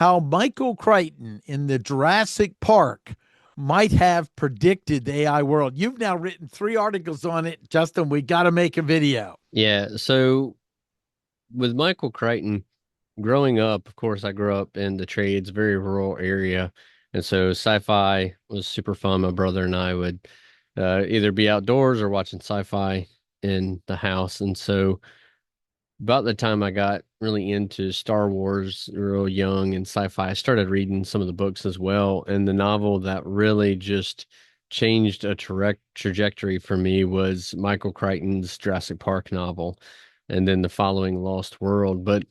how Michael Crichton in the Jurassic Park might have predicted the AI world. You've now written 3 articles on it, Justin. We got to make a video. Yeah, so with Michael Crichton, growing up, of course, I grew up in the trades, very rural area. And so sci-fi was super fun. My brother and I would either be outdoors or watching sci-fi in the house. And so about the time I got really into Star Wars real young and sci-fi, I started reading some of the books as well. And the novel that really just changed a trajectory for me was Michael Crichton's Jurassic Park novel, and then the following Lost World. But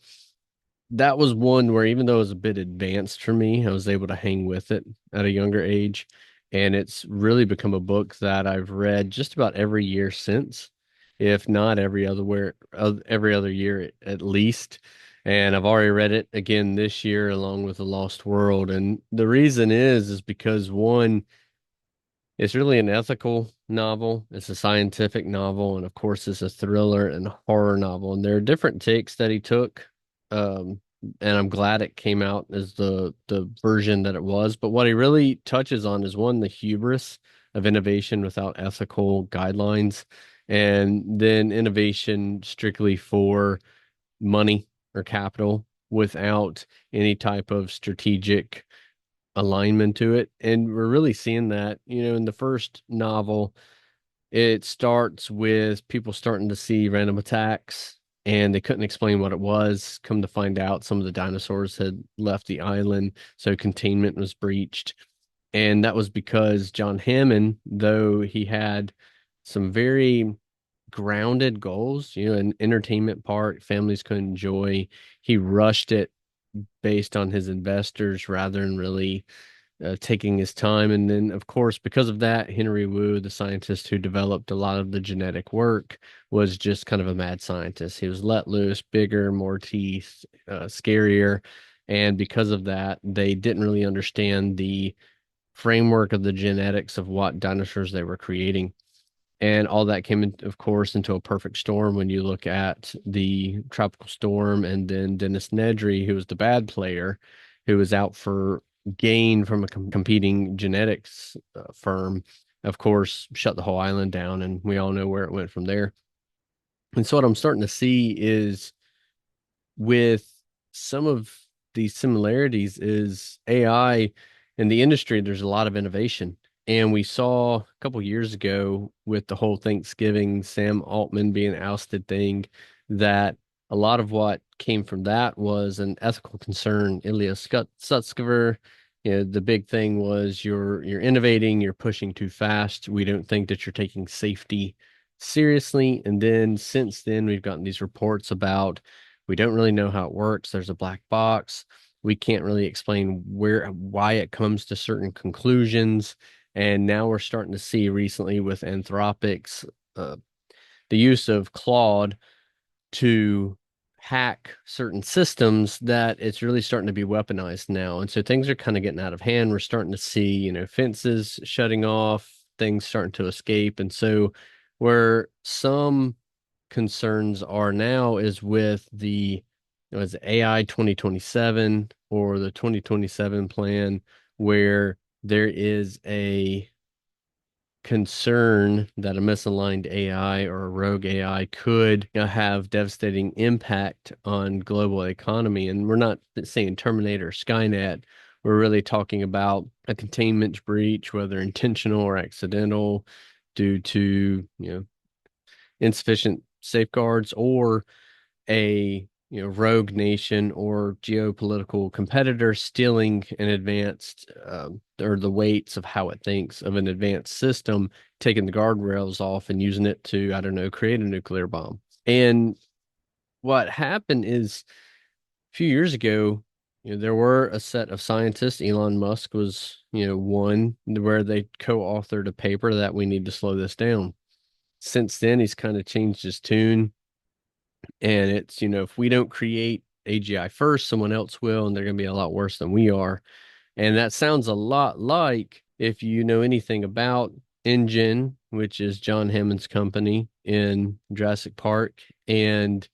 that was one where even though it was a bit advanced for me, I was able to hang with it at a younger age. And it's really become a book that I've read just about every year since, if not every other year at least. And I've already read it again this year along with The Lost World. And the reason is because one, it's really an ethical novel. It's a scientific novel, and of course, it's a thriller and horror novel. And there are different takes that he took, um, and I'm glad it came out as the version that it was. But what he really touches on is one, the hubris of innovation without ethical guidelines, and then innovation strictly for money or capital without any type of strategic alignment to it. And we're really seeing that, in the first novel, it starts with people starting to see random attacks and they couldn't explain what it was. Come to find out, some of the dinosaurs had left the island, so containment was breached. And that was because John Hammond, though he had some very grounded goals, an entertainment park families could enjoy, he rushed it based on his investors rather than really taking his time. And then, of course, because of that, Henry Wu, the scientist who developed a lot of the genetic work, was just kind of a mad scientist. He was let loose, bigger, more teeth, scarier. And because of that, they didn't really understand the framework of the genetics of what dinosaurs they were creating. And all that came in, of course, into a perfect storm when you look at the tropical storm and then Dennis Nedry, who was the bad player, who was out for gain from a competing genetics firm, of course, shut the whole island down. And we all know where it went from there. And so what I'm starting to see is with some of these similarities is AI in the industry, there's a lot of innovation. And we saw a couple years ago with the whole Thanksgiving, Sam Altman being ousted thing, that a lot of what came from that was an ethical concern. Ilya Sutskever, the big thing was you're innovating, you're pushing too fast. We don't think that you're taking safety seriously. And then since then, we've gotten these reports about we don't really know how it works. There's a black box. We can't really explain why it comes to certain conclusions. And now we're starting to see recently with Anthropic's the use of Claude to hack certain systems that it's really starting to be weaponized now. And so things are kind of getting out of hand. We're starting to see, fences shutting off, things starting to escape. And so where some concerns are now is with is AI 2027 or the 2027 plan, where there is a concern that a misaligned AI or a rogue AI could have devastating impact on global economy. And we're not saying Terminator, Skynet. We're really talking about a containment breach, whether intentional or accidental, due to insufficient safeguards or a rogue nation or geopolitical competitor stealing an advanced or the weights of how it thinks of an advanced system, taking the guardrails off and using it to, I don't know, create a nuclear bomb. And what happened is a few years ago, there were a set of scientists. Elon Musk was, one where they co-authored a paper that we need to slow this down. Since then, he's kind of changed his tune. And it's, if we don't create AGI first, someone else will, and they're going to be a lot worse than we are. And that sounds a lot like, if you know anything about Engine, which is John Hammond's company in Jurassic Park, and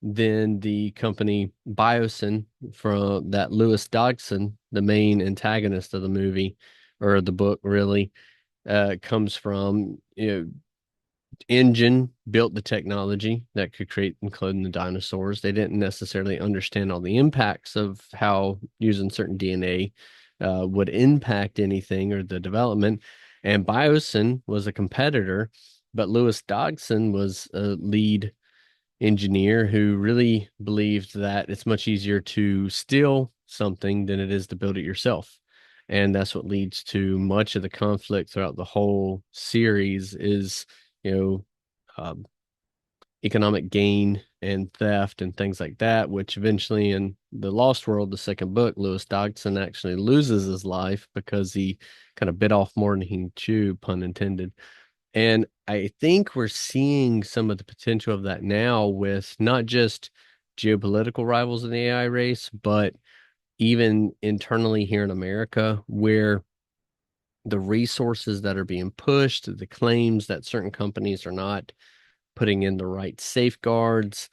then the company Biosyn from that Lewis Dodgson, the main antagonist of the movie or the book, really comes from. Engine built the technology that could create and clone the dinosaurs. They didn't necessarily understand all the impacts of how using certain DNA would impact anything or the development. And Biosyn was a competitor, but Lewis Dodgson was a lead engineer who really believed that it's much easier to steal something than it is to build it yourself. And that's what leads to much of the conflict throughout the whole series is, you know, um, economic gain and theft and things like that, which eventually in The Lost World, the second book, Lewis Dodgson actually loses his life because he kind of bit off more than he can chew, pun intended. And I think we're seeing some of the potential of that now with not just geopolitical rivals in the AI race, but even internally here in America, where the resources that are being pushed, the claims that certain companies are not putting in the right safeguards,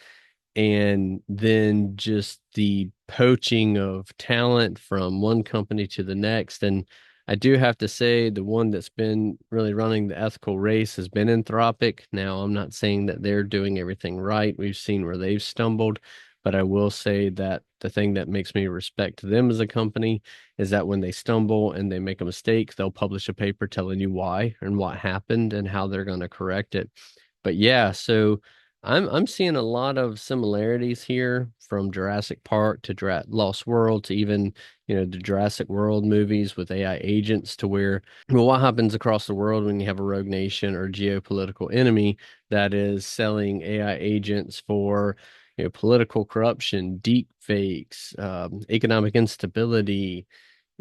and then just the poaching of talent from one company to the next. And I do have to say, the one that's been really running the ethical race has been Anthropic. Now, I'm not saying that they're doing everything right. We've seen where they've stumbled, but I will say that the thing that makes me respect them as a company is that when they stumble and they make a mistake, they'll publish a paper telling you why and what happened and how they're going to correct it. But yeah, so I'm seeing a lot of similarities here from Jurassic Park to Lost World to even, the Jurassic World movies with AI agents to where, well, what happens across the world when you have a rogue nation or geopolitical enemy that is selling AI agents for, political corruption, deep fakes, economic instability,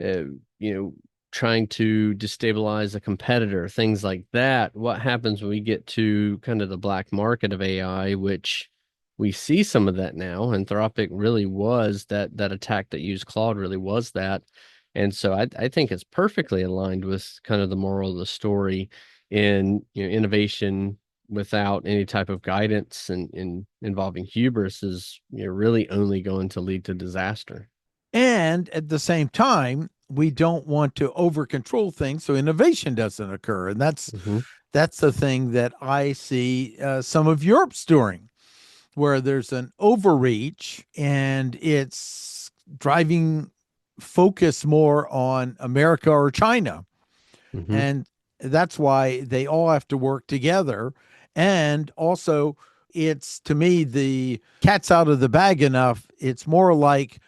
uh, you know, trying to destabilize a competitor, things like that. What happens when we get to kind of the black market of AI, which we see some of that now. Anthropic really was that attack that used Claude really was that. And so I think it's perfectly aligned with kind of the moral of the story in innovation without any type of guidance and in involving hubris is really only going to lead to disaster. And at the same time, we don't want to over control things so innovation doesn't occur. And Hmm. that's the thing that I see some of Europe's doing, where there's an overreach and it's driving focus more on America or China. Hmm. And that's why they all have to work together. And also, it's to me, the cat's out of the bag enough. It's more like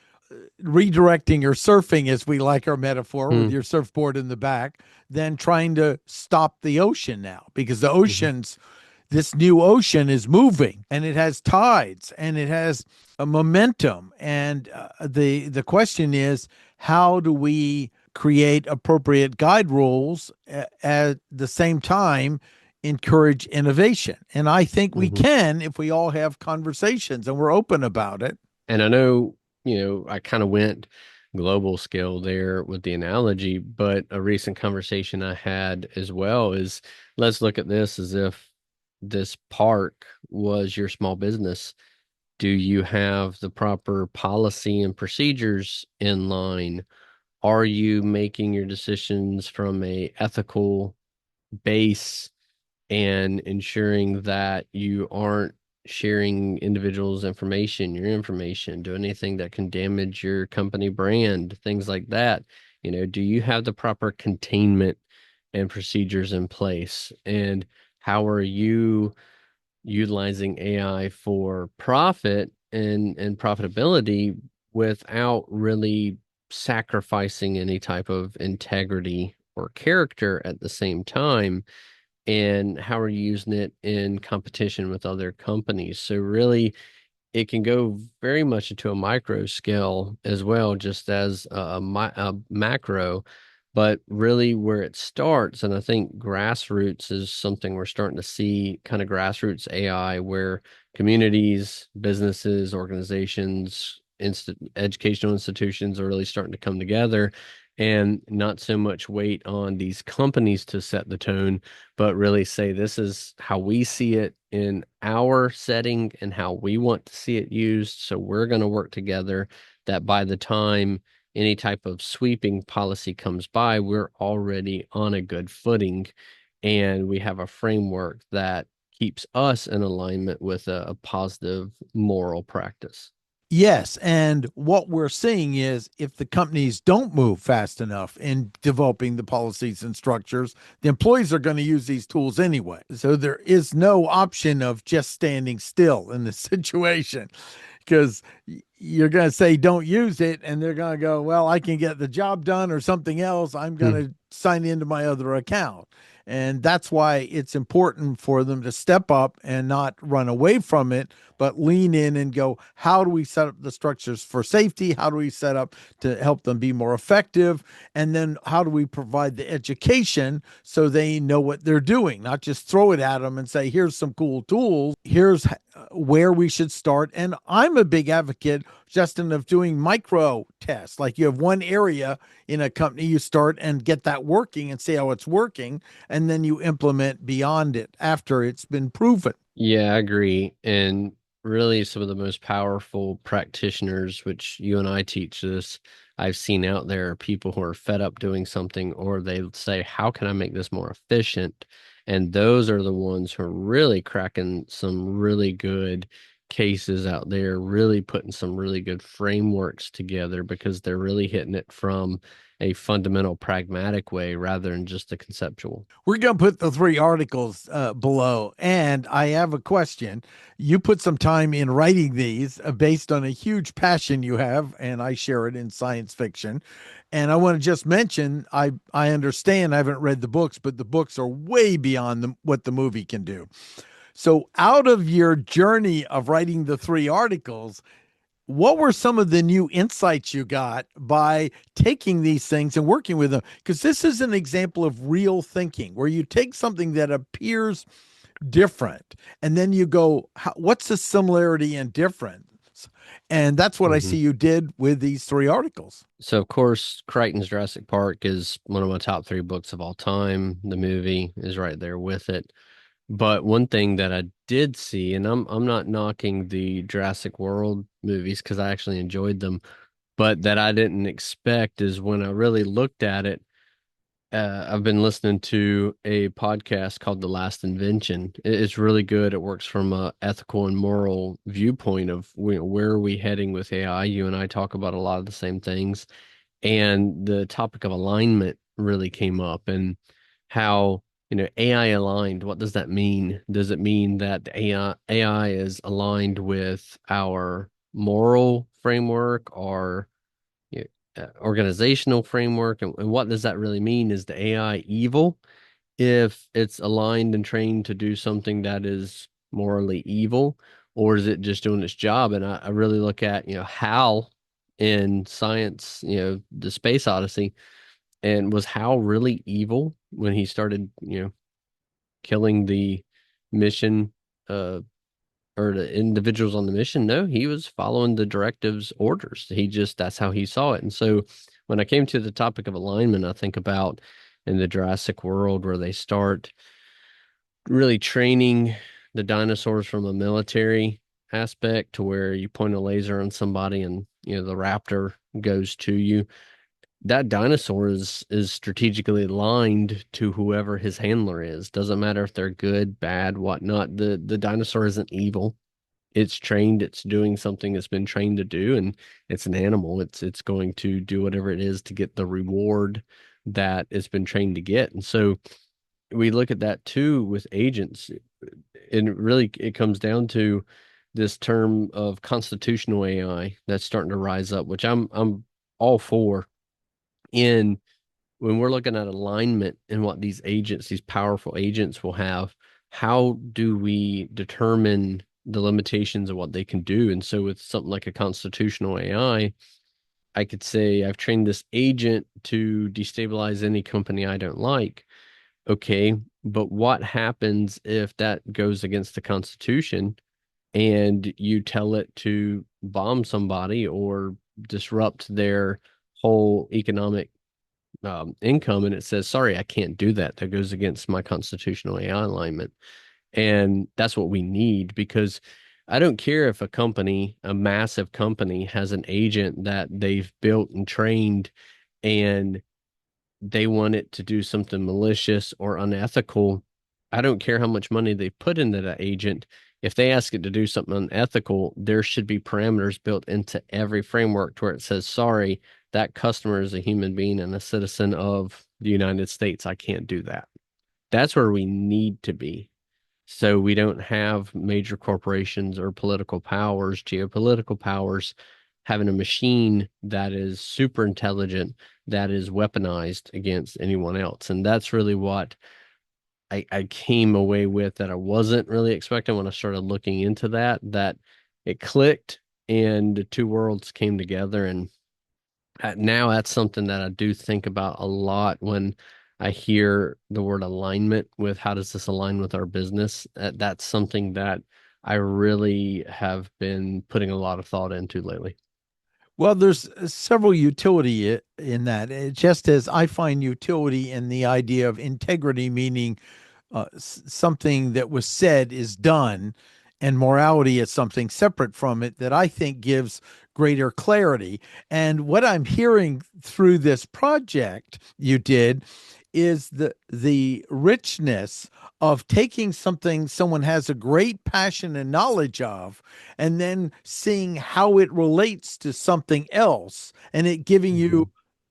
redirecting or surfing, as we like our metaphor, with your surfboard in the back, than trying to stop the ocean now, because the Hmm. oceans, this new ocean is moving and it has tides and it has a momentum. And the question is, how do we create appropriate guide rules at the same time encourage innovation? And I think we Hmm. can if we all have conversations and we're open about it. And I know, I kind of went global scale there with the analogy, but a recent conversation I had as well is let's look at this as if this park was your small business. Do you have the proper policy and procedures in line? Are you making your decisions from a ethical base and ensuring that you aren't sharing individuals' information, your information, do anything that can damage your company brand, things like that. Do you have the proper containment and procedures in place? And how are you utilizing AI for profit and profitability without really sacrificing any type of integrity or character at the same time? And how are you using it in competition with other companies? So really, it can go very much into a micro scale as well, just as a macro. But really, where it starts, and I think grassroots is something we're starting to see, kind of grassroots AI, where communities, businesses, organizations, educational institutions are really starting to come together and not so much weight on these companies to set the tone, but really say this is how we see it in our setting and how we want to see it used. So we're going to work together that by the time any type of sweeping policy comes by, we're already on a good footing and we have a framework that keeps us in alignment with a positive moral practice. Yes. And what we're seeing is if the companies don't move fast enough in developing the policies and structures, the employees are going to use these tools anyway. So there is no option of just standing still in this situation because you're going to say don't use it and they're going to go, well, I can get the job done or something else. I'm going Hmm. to sign into my other account. And that's why it's important for them to step up and not run away from it, but lean in and go, how do we set up the structures for safety? How do we set up to help them be more effective? And then how do we provide the education so they know what they're doing, not just throw it at them and say, here's some cool tools. Here's where we should start. And I'm a big advocate, Justin, of doing micro tests. Like you have one area in a company, you start and get that working and see how it's working. And then you implement beyond it after it's been proven. Yeah, I agree. And really, some of the most powerful practitioners, which you and I teach this, I've seen out there are people who are fed up doing something, or they say, how can I make this more efficient? And those are the ones who are really cracking some really good cases out there, really putting some really good frameworks together because they're really hitting it from a fundamental pragmatic way rather than just a conceptual. We're going to put the three articles below. And I have a question. You put some time in writing these based on a huge passion you have, and I share it in science fiction. And I want to just mention I understand I haven't read the books, but the books are way beyond what the movie can do. So, out of your journey of writing the three articles, what were some of the new insights you got by taking these things and working with them? Because this is an example of real thinking where you take something that appears different and then you go, what's the similarity and difference? And that's what I see you did with these three articles. So, of course, Crichton's Jurassic Park is one of my top three books of all time. The movie is right there with it. But one thing that I did see, and I'm not knocking the Jurassic World movies because I actually enjoyed them, but that I didn't expect is when I really looked at it. I've been listening to a podcast called The Last Invention. It's really good. It works from a ethical and moral viewpoint of where are we heading with AI. You and I talk about a lot of the same things and the topic of alignment really came up and how AI aligned, what does that mean? Does it mean that the AI is aligned with our moral framework or you organizational framework, and what does that really mean? Is the AI evil if it's aligned and trained to do something that is morally evil, or is it just doing its job? And I really look at, Hal in science, the Space Odyssey, and was Hal really evil when he started, killing the mission, or the individuals on the mission? No, he was following the directives, orders. That's how he saw it. And so when I came to the topic of alignment, I think about in the Jurassic world where they start really training the dinosaurs from a military aspect to where you point a laser on somebody and the raptor goes to you. That dinosaur is strategically aligned to whoever his handler is. Doesn't matter if they're good, bad, whatnot. The dinosaur isn't evil. It's trained, it's doing something it's been trained to do, and it's an animal. It's going to do whatever it is to get the reward that it's been trained to get. And so we look at that too with agents. And really it comes down to this term of constitutional AI that's starting to rise up, which I'm all for. In when we're looking at alignment and what these agents, these powerful agents will have, how do we determine the limitations of what they can do? And so with something like a constitutional I could say I've trained this agent to destabilize any company I don't like. Okay, but what happens if that goes against the Constitution and you tell it to bomb somebody or disrupt their whole economic income, and it says, sorry, I can't do that. That goes against my constitutional AI alignment. And that's what we need, because I don't care if a company, a massive company, has an agent that they've built and trained and they want it to do something malicious or unethical. I don't care how much money they put into that agent. If they ask it to do something unethical, there should be parameters built into every framework to where it says, sorry, that customer is a human being and a citizen of the United States. I can't do that. That's where we need to be. So we don't have major corporations or political powers, geopolitical powers, having a machine that is super intelligent, that is weaponized against anyone else. And that's really what I came away with, that I wasn't really expecting when I started looking into that it clicked and the two worlds came together. And now that's something that I do think about a lot when I hear the word alignment with how does this align with our business. That's something that I really have been putting a lot of thought into lately. Well, there's several utility in that. Just as I find utility in the idea of integrity, meaning something that was said is done, and morality is something separate from it that I think gives greater clarity. And what I'm hearing through this project you did is the richness of taking something someone has a great passion and knowledge of, and then seeing how it relates to something else, and it giving you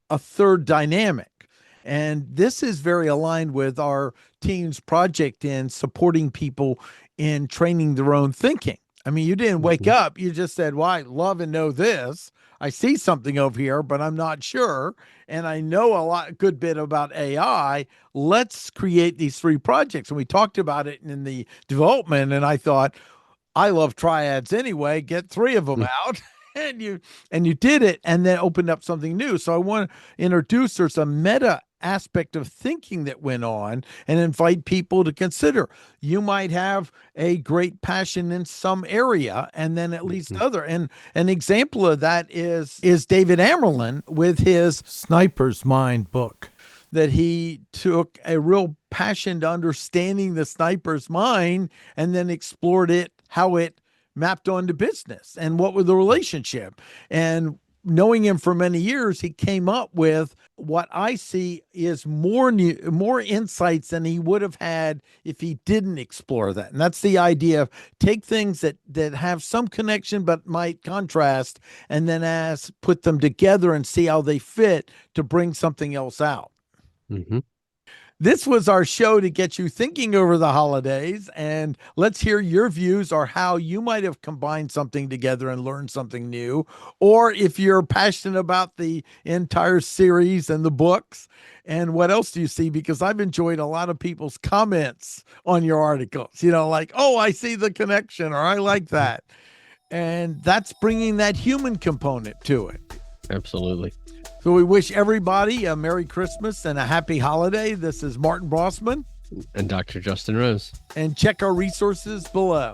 a third dynamic. And this is very aligned with our team's project in supporting people in training their own thinking. I mean, you didn't wake Mhm. up, you just said, well, I love and know this. I see something over here, but I'm not sure. And I know a good bit about AI. Let's create these three projects. And we talked about it in the development. And I thought, I love triads anyway. Get three of them out. And you did it, and then opened up something new. So I want to introduce, there's a meta aspect of thinking that went on, and invite people to consider. You might have a great passion in some area, and then at least Mhm. other. And an example of that is David Amerlin with his Sniper's Mind book, that he took a real passion to understanding the sniper's mind, and then explored it, how it mapped onto business and what was the relationship. And knowing him for many years, he came up with what I see is more insights than he would have had if he didn't explore that. And that's the idea of take things that have some connection but might contrast, and then put them together and see how they fit to bring something else out. Mhm. This was our show to get you thinking over the holidays, and let's hear your views or how you might have combined something together and learned something new, or if you're passionate about the entire series and the books. And what else do you see? Because I've enjoyed a lot of people's comments on your articles, like, oh, I see the connection, or I like Mhm. that. And that's bringing that human component to it. Absolutely. So we wish everybody a Merry Christmas and a Happy Holiday. This is Martin Brossman, And Dr. Justin Rose. and check our resources below.